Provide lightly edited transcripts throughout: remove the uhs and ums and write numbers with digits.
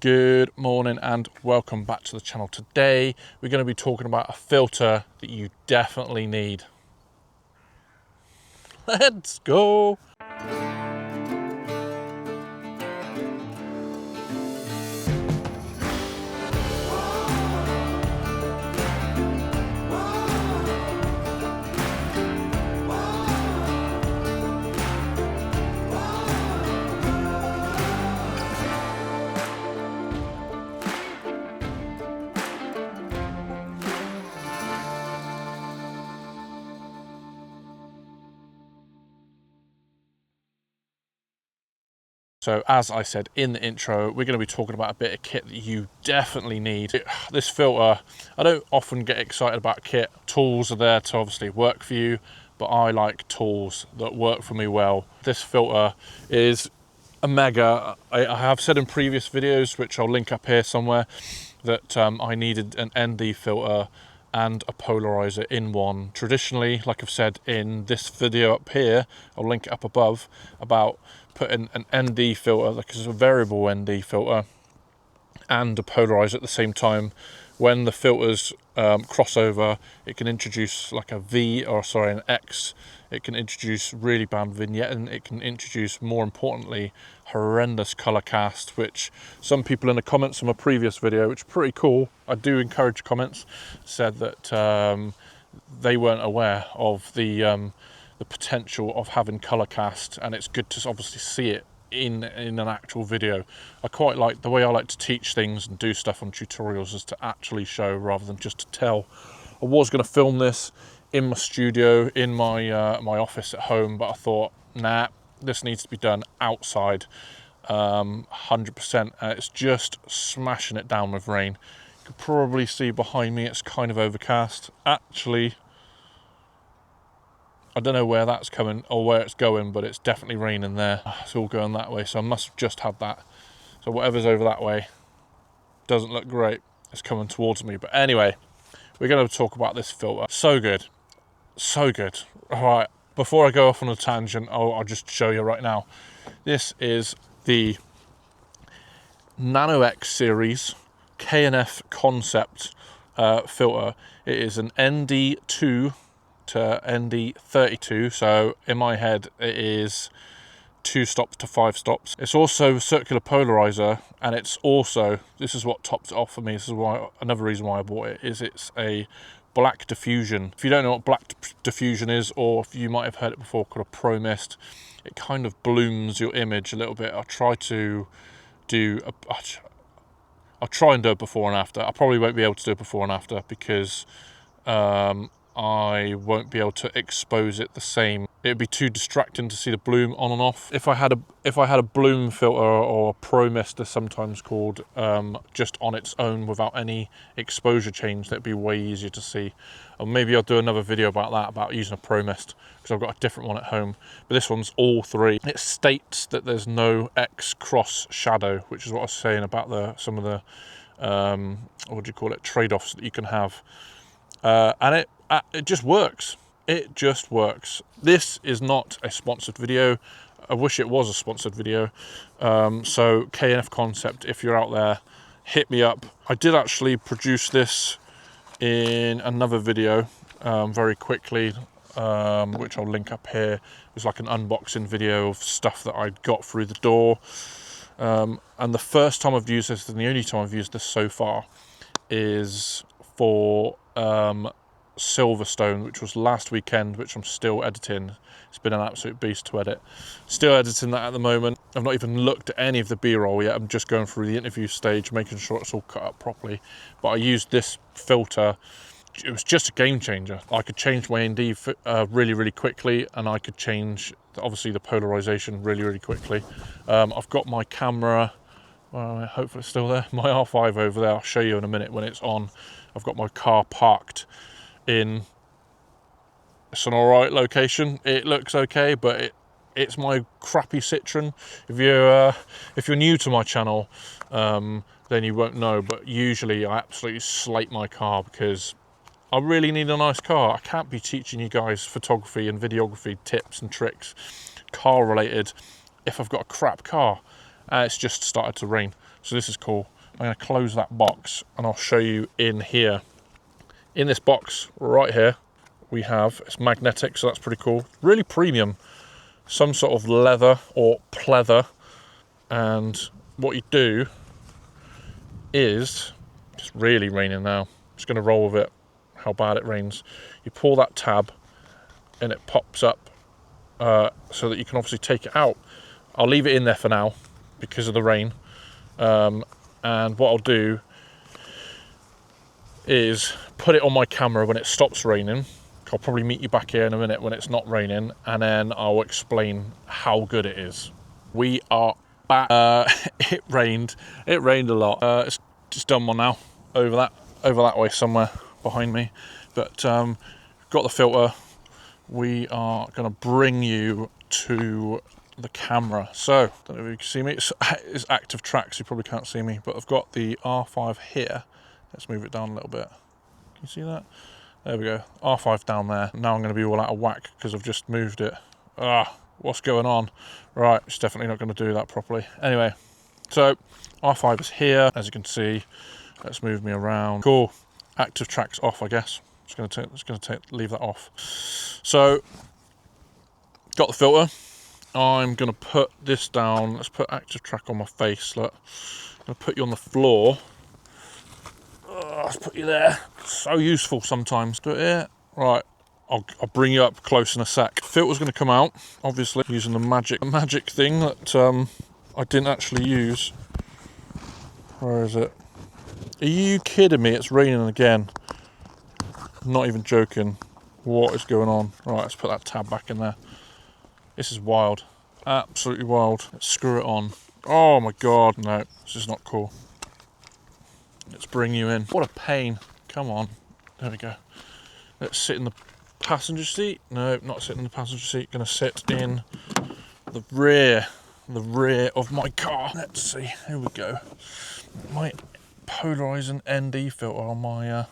Good morning and welcome back to the channel. Today we're going to be talking about a filter that you definitely need. Let's go. So as I said in the intro, we're going to be talking about a bit of kit that you definitely need. This filter, I don't often get excited about kit. Tools are there to obviously work for you, but I like tools that work for me well. This filter is a mega. I have said in previous videos, which I'll link up here somewhere, that I needed an ND filter and a polarizer in one. Traditionally, like I've said in this video up here, I'll link it up above, about putting an ND filter, like it's a variable ND filter, and a polarizer at the same time. When the filters cross over, it can introduce like a V, or sorry, an X. It can introduce really bad vignette, and it can introduce, more importantly, horrendous color cast, which some people in the comments from a previous video, which is pretty cool, I do encourage comments, said that they weren't aware of the potential of having color cast, and it's good to obviously see it in an actual video. I quite like the way I like to teach things and do stuff on tutorials, is to actually show rather than just to tell. I was going to film this in my studio, in my my office at home, but I thought, nah, this needs to be done outside, 100%. It's just smashing it down with rain. You can probably see behind me it's kind of overcast. Actually, I don't know where that's coming or where it's going, but it's definitely raining there. It's all going that way, so I must have just had that. So whatever's over that way doesn't look great. It's coming towards me. But anyway, we're going to talk about this filter. So good. So good. All right, before I go off on a tangent, I'll just show you right now. This is the Nano X series K&F Concept filter. It is an ND2 to ND32, so in my head it is 2 stops to 5 stops. It's also a circular polarizer, and it's also, this is what tops it off for me, this is why, another reason why I bought it, is it's a black diffusion. If you don't know what black diffusion is, or if you might have heard it before, called a pro mist, it kind of blooms your image a little bit. I'll try to do I'll try and do a before and after. I probably won't be able to do a before and after because I won't be able to expose it the same. It'd be too distracting to see the bloom on and off. If I had a bloom filter, or a pro mist as sometimes called, just on its own without any exposure change, that'd be way easier to see. Or maybe I'll do another video about that, about using a pro mist, because I've got a different one at home. But this one's all three. It states that there's no X cross shadow, which is what I was saying about some of the what do you call it, trade-offs that you can have. And it just works. It just works. This is not a sponsored video. I wish it was a sponsored video. So K&F Concept, if you're out there, hit me up. I did actually produce this in another video very quickly, which I'll link up here. It was like an unboxing video of stuff that I got through the door. And the first time I've used this, and the only time I've used this so far, is for Silverstone, which was last weekend, which I'm still editing. It's been an absolute beast to edit. Still editing that at the moment. I've not even looked at any of the B-roll yet. I'm just going through the interview stage, making sure it's all cut up properly. But I used this filter. It was just a game changer. I could change my ND really, really quickly, and I could change, obviously, the polarization really, really quickly. I've got my camera, hopefully it's still there, my R5 over there. I'll show you in a minute when it's on. I've got my car parked in, it's an alright location. It looks okay, but it's my crappy Citroen. If you're new to my channel, then you won't know, but usually I absolutely slate my car because I really need a nice car. I can't be teaching you guys photography and videography tips and tricks, car related, if I've got a crap car. It's just started to rain. So this is cool. I'm going to close that box and I'll show you in here. In this box right here, we have, it's magnetic, so that's pretty cool. Really premium, some sort of leather or pleather. And what you do is, it's really raining now. I'm just going to roll with it, how bad it rains. You pull that tab and it pops up so that you can obviously take it out. I'll leave it in there for now because of the rain. And what I'll do is put it on my camera when it stops raining. I'll probably meet you back here in a minute when it's not raining, and then I'll explain how good it is. We are back. It rained a lot. It's just done one now, over that way somewhere behind me. But got the filter. We are going to bring you to the camera. So, don't know if you can see me, it's active track, so you probably can't see me, but I've got the R5 here. Let's move it down a little bit. Can you see that? There we go, R5 down there. Now I'm going to be all out of whack because I've just moved it. What's going on? Right, it's definitely not going to do that properly. Anyway, so R5 is here, as you can see. Let's move me around. Cool, active track's off, I guess. Leave that off. So, got the filter. I'm going to put this down. Let's put active track on my face. Look, I'm going to put you on the floor. Let's put you there. So useful sometimes. Do it here. Right, I'll bring you up close in a sec. Filter's going to come out, obviously, using the magic thing that I didn't actually use. Where is it? Are you kidding me? It's raining again. Not even joking. What is going on? Right, let's put that tab back in there. This is wild, absolutely wild. Let's screw it on. Oh my God, no, this is not cool. Let's bring you in. What a pain, come on. There we go. Let's sit in the passenger seat. No, not sit in the passenger seat. Gonna sit in the rear of my car. Let's see, here we go. My Polarising ND filter on my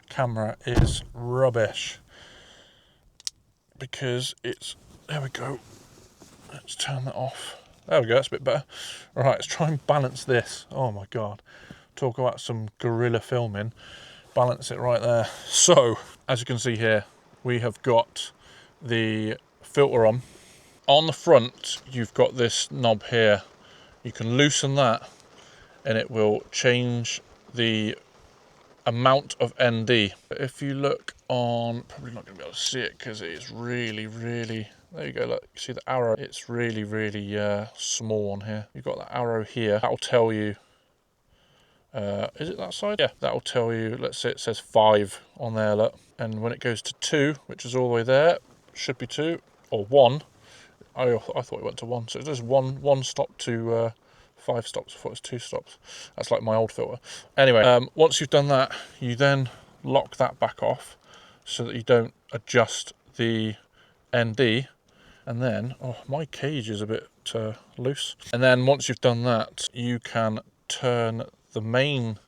camera is rubbish. Because it's, there we go. Let's turn that off. There we go, that's a bit better. Right, let's try and balance this. Oh my God. Talk about some guerrilla filming. Balance it right there. So, as you can see here, we have got the filter on. On the front, you've got this knob here. You can loosen that and it will change the amount of ND. If you look on, probably not going to be able to see it because it is really, there you go, look, you see the arrow, it's really small on here. You've got that arrow here, that'll tell you, is it that side? Yeah, that'll tell you, let's say it says 5 on there, look, and when it goes to 2, which is all the way there, should be 2, or 1, I thought it went to 1, so there's one stop to 5 stops. I thought it was 2 stops. That's like my old filter. Anyway, once you've done that, you then lock that back off so that you don't adjust the ND. And then, oh, my cage is a bit loose. And then once you've done that, you can turn the main,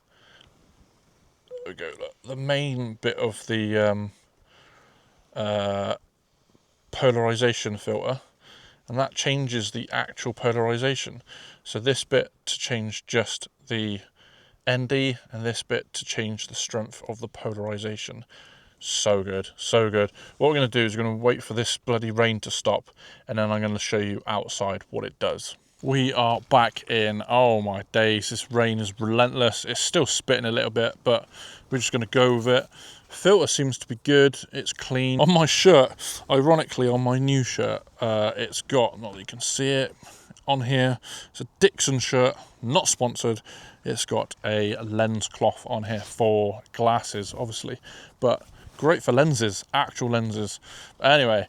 there we go, look, the main bit of the polarization filter, and that changes the actual polarization. So this bit to change just the ND, and this bit to change the strength of the polarization. So good, so good. What we're going to do is we're going to wait for this bloody rain to stop, and then I'm going to show you outside what it does. We are back in. Oh my days, this rain is relentless. It's still spitting a little bit, but we're just going to go with it. Filter seems to be good, it's clean. On my shirt, ironically on my new shirt, it's got, not that you can see it on here, it's a Dixon shirt, not sponsored. It's got a lens cloth on here for glasses, obviously, but great for lenses, actual lenses. Anyway,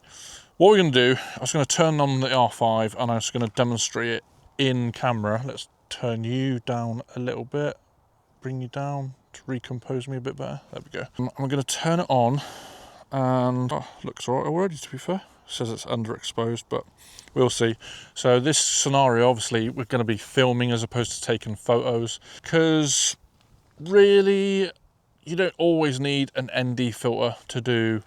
what we're going to do, I was going to turn on the R5 and I was going to demonstrate it in camera. Let's turn you down a little bit, bring you down to recompose me a bit better. There we go. I'm going to turn it on, and looks all right already, to be fair. It says it's underexposed, but we'll see. So this scenario, obviously, we're going to be filming as opposed to taking photos, because really, you don't always need an ND filter to do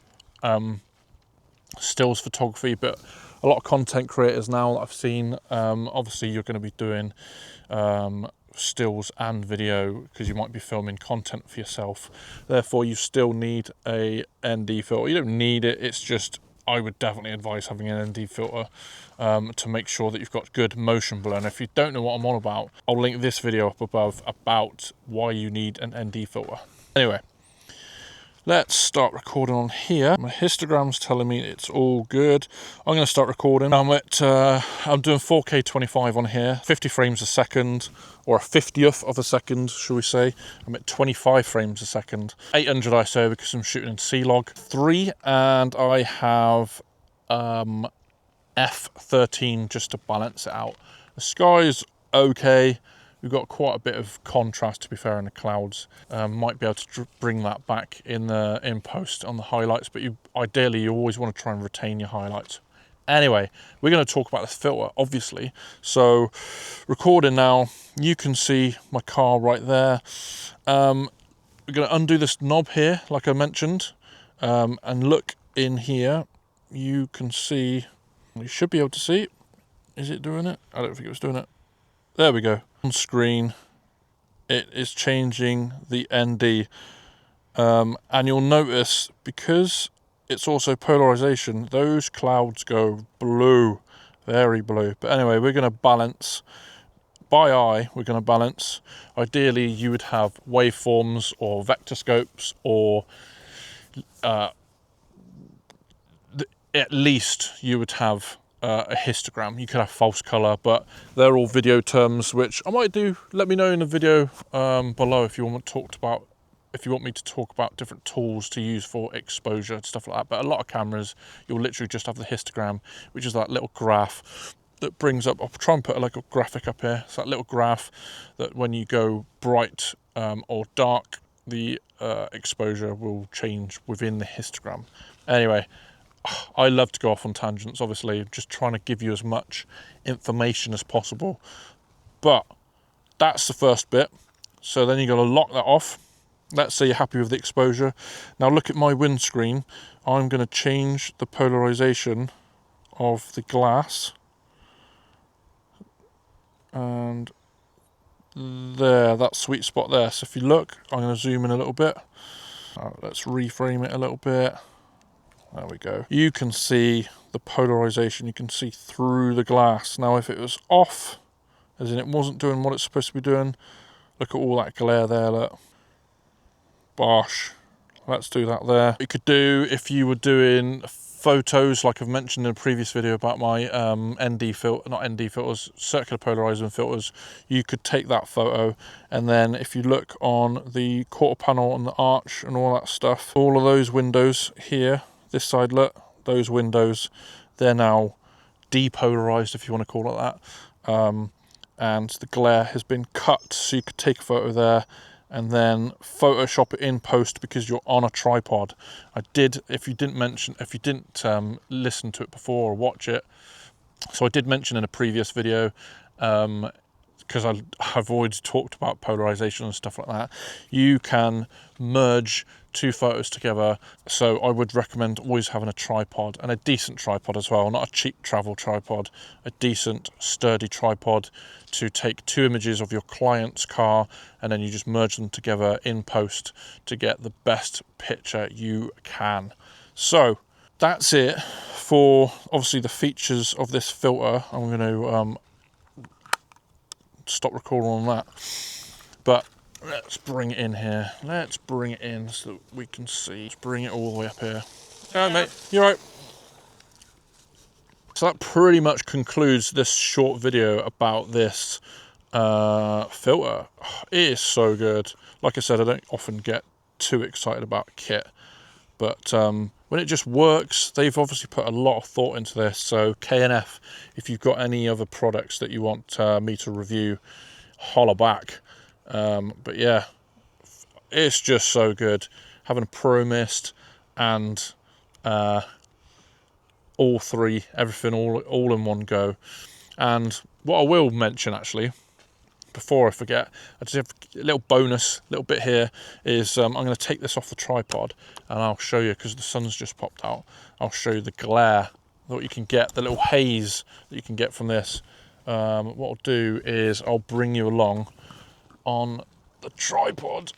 stills photography, but a lot of content creators now that I've seen, obviously you're going to be doing stills and video, because you might be filming content for yourself. Therefore, you still need a ND filter. You don't need it, it's just, I would definitely advise having an ND filter to make sure that you've got good motion blur. And if you don't know what I'm on about, I'll link this video up above about why you need an ND filter. Anyway, let's start recording on here. My histogram's telling me it's all good. I'm going to start recording. I'm doing 4K 25 on here, 50 frames a second, or a 50th of a second, shall we say. I'm at 25 frames a second. 800 ISO because I'm shooting in C-Log 3, and I have F13 just to balance it out. The sky's okay. We've got quite a bit of contrast, to be fair, in the clouds. Might be able to bring that back in post on the highlights, but ideally you always want to try and retain your highlights. Anyway, we're going to talk about this filter, obviously. So, recording now, you can see my car right there. We're going to undo this knob here, like I mentioned, and look in here. You can see, you should be able to see, is it doing it? I don't think it was doing it. There we go. On screen, it is changing the ND, and you'll notice, because it's also polarization, those clouds go blue, very blue. But anyway, we're going to balance by eye. We're going to balance. Ideally, you would have waveforms or vector scopes, or at least you would have a histogram. You could have false color, but they're all video terms, which I might do. Let me know in the video below if you want me to talk about different tools to use for exposure and stuff like that. But a lot of cameras, you'll literally just have the histogram, which is that little graph that brings up. I'll try and put like a graphic up here. It's that little graph that when you go bright or dark, the exposure will change within the histogram. Anyway, I love to go off on tangents, obviously, just trying to give you as much information as possible. But that's the first bit. So then you've got to lock that off. Let's say you're happy with the exposure. Now look at my windscreen. I'm going to change the polarization of the glass. And there, that sweet spot there. So if you look, I'm going to zoom in a little bit. Let's reframe it a little bit. There we go. You can see the polarization. You can see through the glass. Now, if it was off, as in it wasn't doing what it's supposed to be doing, look at all that glare there, look. Bosh. Let's do that there. You could do, if you were doing photos, like I've mentioned in a previous video about my ND filter, not ND filters, circular polarizing filters, you could take that photo, and then if you look on the quarter panel and the arch and all that stuff, all of those windows here, this side, look, those windows, they're now depolarized, if you want to call it that, and the glare has been cut, so you could take a photo there and then Photoshop it in post because you're on a tripod. I did, if you didn't listen to it before or watch it, so I did mention in a previous video, because I've always talked about polarization and stuff like that, you can merge two photos together. So I would recommend always having a tripod, and a decent tripod as well, not a cheap travel tripod, a decent sturdy tripod to take two images of your client's car, and then you just merge them together in post to get the best picture you can. So that's it for obviously the features of this filter. I'm going to stop recording on that, but let's bring it in here. Let's bring it in so that we can see. Let's bring it all the way up here. All right, mate, you all right? So that pretty much concludes this short video about this filter. It is so good. Like I said, I don't often get too excited about kit, but when it just works, they've obviously put a lot of thought into this. So K&F, if you've got any other products that you want me to review, holler back. But yeah, it's just so good. Having a Pro Mist and all three, everything all in one go. And what I will mention, actually, before I forget, I just have a little bonus, little bit here, is I'm going to take this off the tripod and I'll show you, because the sun's just popped out, I'll show you the glare, what you can get, the little haze that you can get from this. What I'll do is I'll bring you along on the tripod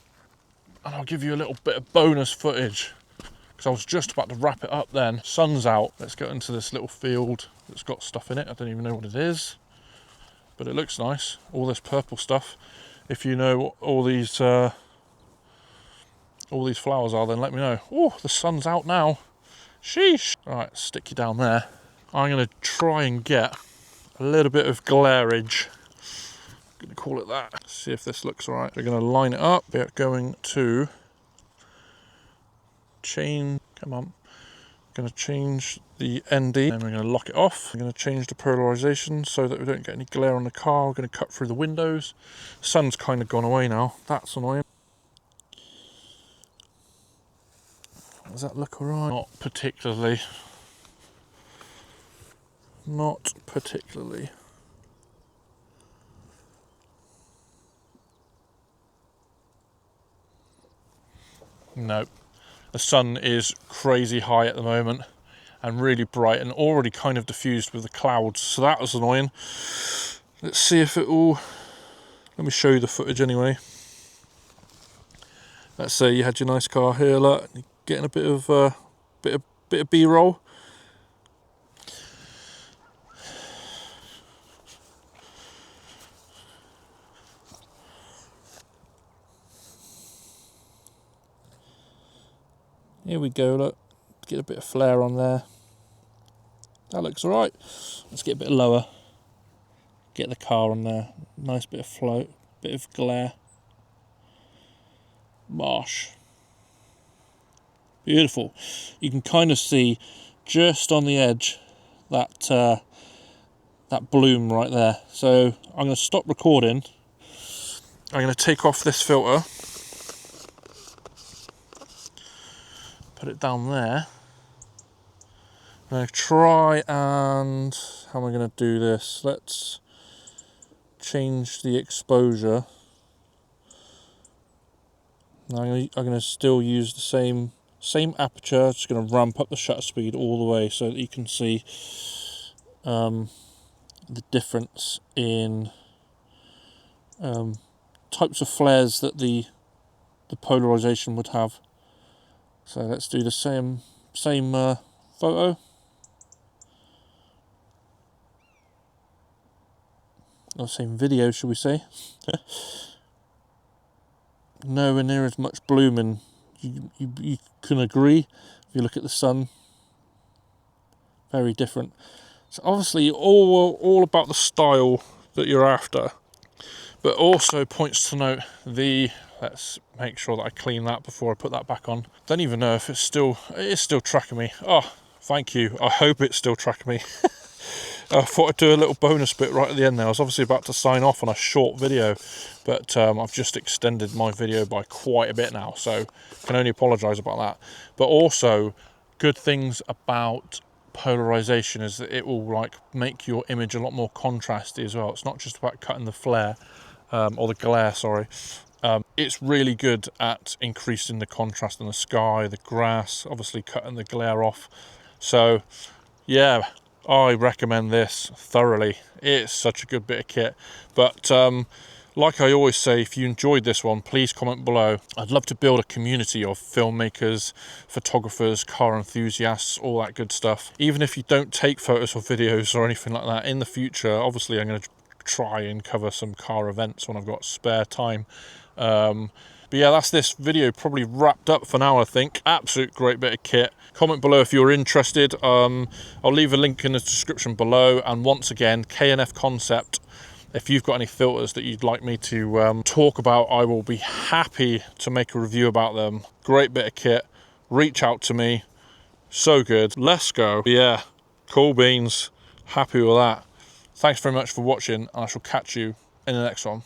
and I'll give you a little bit of bonus footage because I was just about to wrap it up then. Sun's out. Let's go into this little field that's got stuff in it. I don't even know what it is, but it looks nice. All this purple stuff. If you know what all these flowers are, then let me know. Oh, the sun's out now. Sheesh. All right, stick you down there. I'm going to try and get a little bit of glareage. I'm going to call it that. See if this looks all right. We're going to line it up. We're going to change. Come on. Going to change the ND and we're going to lock it off. I'm going to change the polarization so that we don't get any glare on the car. We're going to cut through the windows. The sun's kind of gone away now. That's annoying. Does that look alright? Not particularly. Not particularly. No. The sun is crazy high at the moment and really bright and already kind of diffused with the clouds, so that was annoying. Let's see if it will. Let me show you the footage anyway. Let's say you had your nice car here, look, you're getting a bit of B-roll. Here we go, look, get a bit of flare on there. That looks alright. Let's get a bit lower. Get the car on there. Nice bit of float, bit of glare. Marsh. Beautiful. You can kind of see just on the edge that that bloom right there. So I'm going to stop recording. I'm going to take off this filter. Put it down there. I'm going to try and, how am I going to do this? Let's change the exposure. Now I'm going to still use the same aperture. Just going to ramp up the shutter speed all the way so that you can see the difference in types of flares that the polarization would have. So let's do the same photo. Or same video, should we say. Nowhere near as much blooming. You can agree, if you look at the sun. Very different. So obviously all about the style that you're after. But also points to note let's make sure that I clean that before I put that back on. Don't even know if it is still tracking me. Oh, thank you. I hope it's still tracking me. I thought I'd do a little bonus bit right at the end there. I was obviously about to sign off on a short video, but I've just extended my video by quite a bit now, so can only apologise about that. But also, good things about polarisation is that it will like make your image a lot more contrasty as well. It's not just about cutting the flare, or the glare, sorry. It's really good at increasing the contrast in the sky, the grass, obviously cutting the glare off. So, yeah, I recommend this thoroughly. It's such a good bit of kit. But like I always say, if you enjoyed this one, please comment below. I'd love to build a community of filmmakers, photographers, car enthusiasts, all that good stuff. Even if you don't take photos or videos or anything like that, in the future, obviously I'm going to try and cover some car events when I've got spare time. But yeah, that's this video probably wrapped up for now, I think. Absolute great bit of kit. Comment below if you're interested. I'll leave a link in the description below. And once again, K&F Concept. If you've got any filters that you'd like me to talk about, I will be happy to make a review about them. Great bit of kit. Reach out to me. So good. Let's go. Yeah, cool beans. Happy with that. Thanks very much for watching, and I shall catch you in the next one.